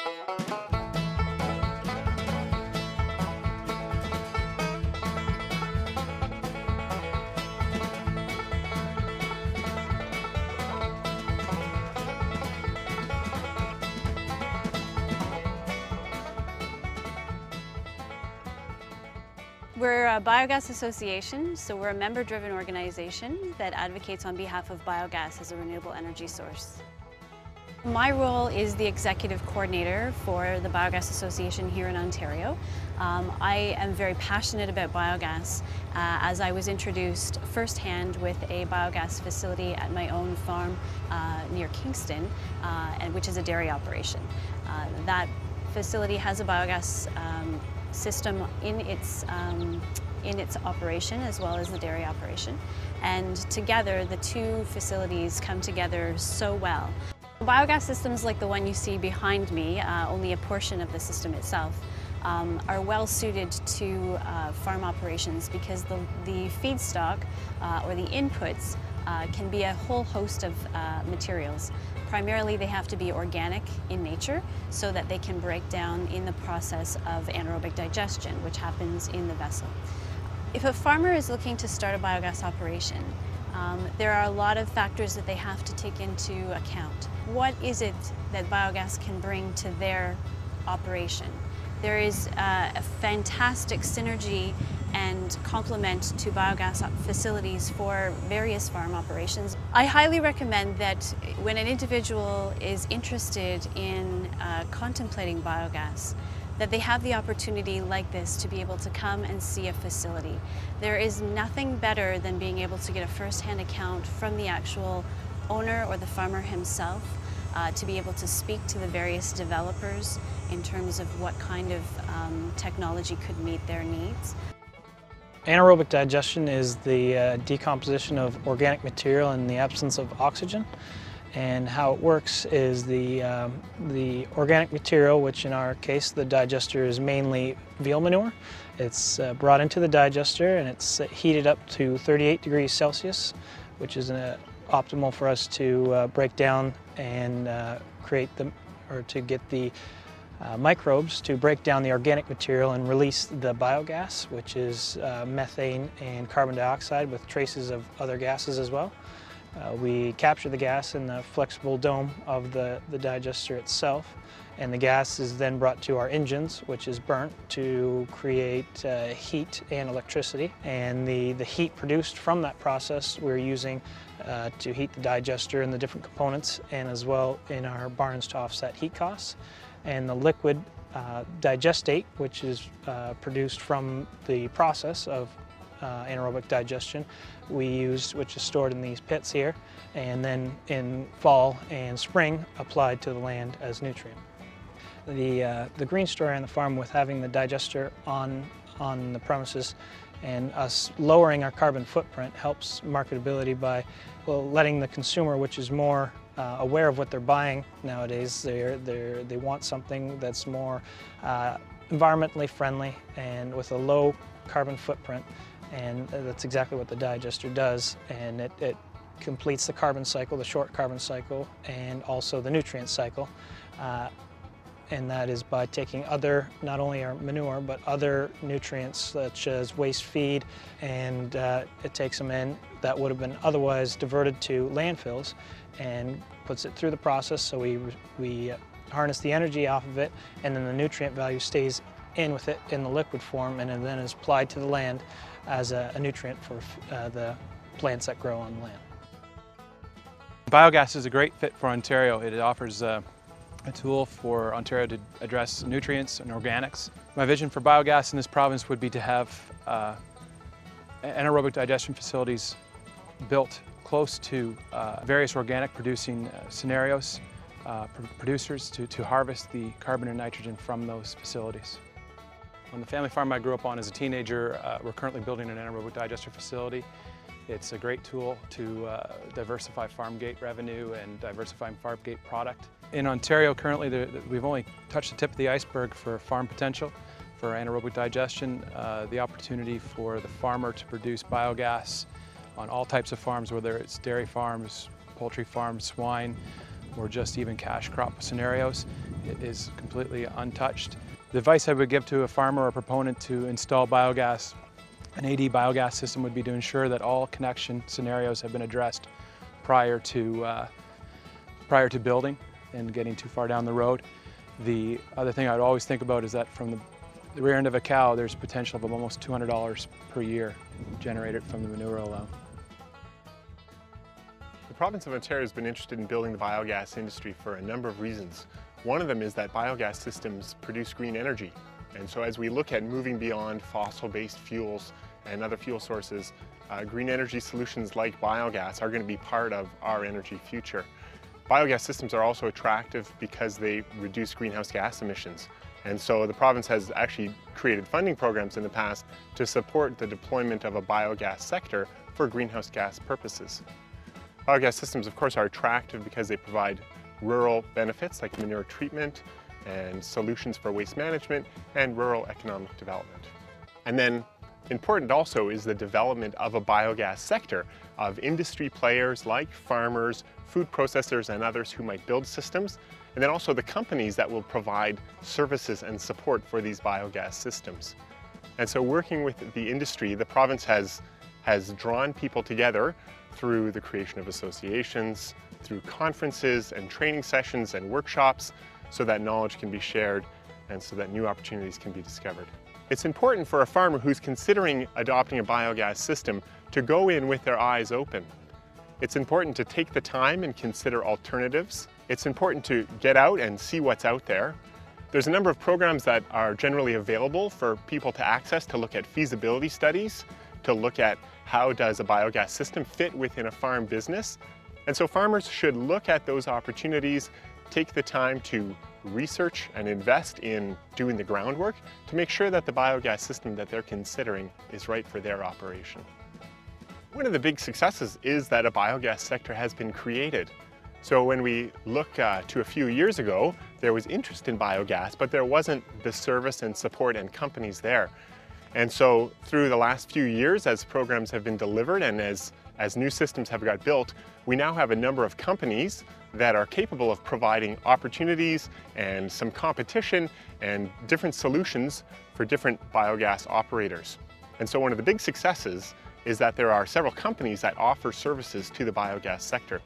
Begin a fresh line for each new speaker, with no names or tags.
We're a Biogas Association, so we're a member-driven organization that advocates on behalf of biogas as a renewable energy source. My role is the executive coordinator for the Biogas Association here in Ontario. I am very passionate about biogas as I was introduced firsthand with a biogas facility at my own farm near Kingston, which is a dairy operation. That facility has a biogas system in its operation as well as the dairy operation, and together the two facilities come together so well. Biogas systems like the one you see behind me, only a portion of the system itself, are well suited to farm operations because the feedstock or the inputs can be a whole host of materials. Primarily they have to be organic in nature so that they can break down in the process of anaerobic digestion, which happens in the vessel. If a farmer is looking to start a biogas operation, there are a lot of factors that they have to take into account. What is it that biogas can bring to their operation? There is a fantastic synergy and complement to biogas facilities for various farm operations. I highly recommend that when an individual is interested in contemplating biogas, that they have the opportunity like this to be able to come and see a facility. There is nothing better than being able to get a first-hand account from the actual owner or the farmer himself, to be able to speak to the various developers in terms of what kind of technology could meet their needs.
Anaerobic digestion is the decomposition of organic material in the absence of oxygen. And how it works is the organic material, which in our case the digester is mainly veal manure. It's brought into the digester and it's heated up to 38 degrees Celsius, which is optimal for us to break down and to get the microbes to break down the organic material and release the biogas, which is methane and carbon dioxide with traces of other gases as well. We capture the gas in the flexible dome of the digester itself, and the gas is then brought to our engines, which is burnt to create heat and electricity. And the heat produced from that process we're using to heat the digester and the different components, and as well in our barns to offset heat costs. And the liquid digestate, which is produced from the process of anaerobic digestion, we use, which is stored in these pits here, and then in fall and spring applied to the land as nutrient. The green story on the farm with having the digester on the premises and us lowering our carbon footprint helps marketability by letting the consumer, which is more aware of what they're buying nowadays. They want something that's more environmentally friendly and with a low carbon footprint, and that's exactly what the digester does. And it completes the carbon cycle, the short carbon cycle, and also the nutrient cycle. And that is by taking not only our manure, but other nutrients such as waste feed, and it takes them in that would have been otherwise diverted to landfills and puts it through the process, so we harness the energy off of it, and then the nutrient value stays in with it in the liquid form, and then is applied to the land as a nutrient for the plants that grow on the land.
Biogas is a great fit for Ontario. It offers a tool for Ontario to address nutrients and organics. My vision for biogas in this province would be to have anaerobic digestion facilities built close to various organic producing scenarios, producers to harvest the carbon and nitrogen from those facilities. On the family farm I grew up on as a teenager, we're currently building an anaerobic digester facility. It's a great tool to diversify farm gate revenue and diversify farm gate product. In Ontario currently, we've only touched the tip of the iceberg for farm potential for anaerobic digestion. The opportunity for the farmer to produce biogas on all types of farms, whether it's dairy farms, poultry farms, swine, or just even cash crop scenarios, is completely untouched. The advice I would give to a farmer or proponent to install biogas, an AD biogas system, would be to ensure that all connection scenarios have been addressed prior to building and getting too far down the road. The other thing I'd always think about is that from the rear end of a cow, there's potential of almost $200 per year generated from the manure alone.
The province of Ontario has been interested in building the biogas industry for a number of reasons. One of them is that biogas systems produce green energy. And so as we look at moving beyond fossil-based fuels and other fuel sources, green energy solutions like biogas are going to be part of our energy future. Biogas systems are also attractive because they reduce greenhouse gas emissions. And so the province has actually created funding programs in the past to support the deployment of a biogas sector for greenhouse gas purposes. Biogas systems, of course, are attractive because they provide rural benefits like manure treatment and solutions for waste management and rural economic development. And then important also is the development of a biogas sector of industry players like farmers, food processors, and others who might build systems, and then also the companies that will provide services and support for these biogas systems. And so working with the industry, the province has drawn people together through the creation of associations, through conferences and training sessions and workshops, so that knowledge can be shared and so that new opportunities can be discovered. It's important for a farmer who's considering adopting a biogas system to go in with their eyes open. It's important to take the time and consider alternatives. It's important to get out and see what's out there. There's a number of programs that are generally available for people to access to look at feasibility studies, to look at how does a biogas system fit within a farm business. And so farmers should look at those opportunities, take the time to research and invest in doing the groundwork to make sure that the biogas system that they're considering is right for their operation. One of the big successes is that a biogas sector has been created. So when we look to a few years ago, there was interest in biogas, but there wasn't the service and support and companies there. And so through the last few years, as programs have been delivered and as new systems have got built, we now have a number of companies that are capable of providing opportunities and some competition and different solutions for different biogas operators. And so one of the big successes is that there are several companies that offer services to the biogas sector.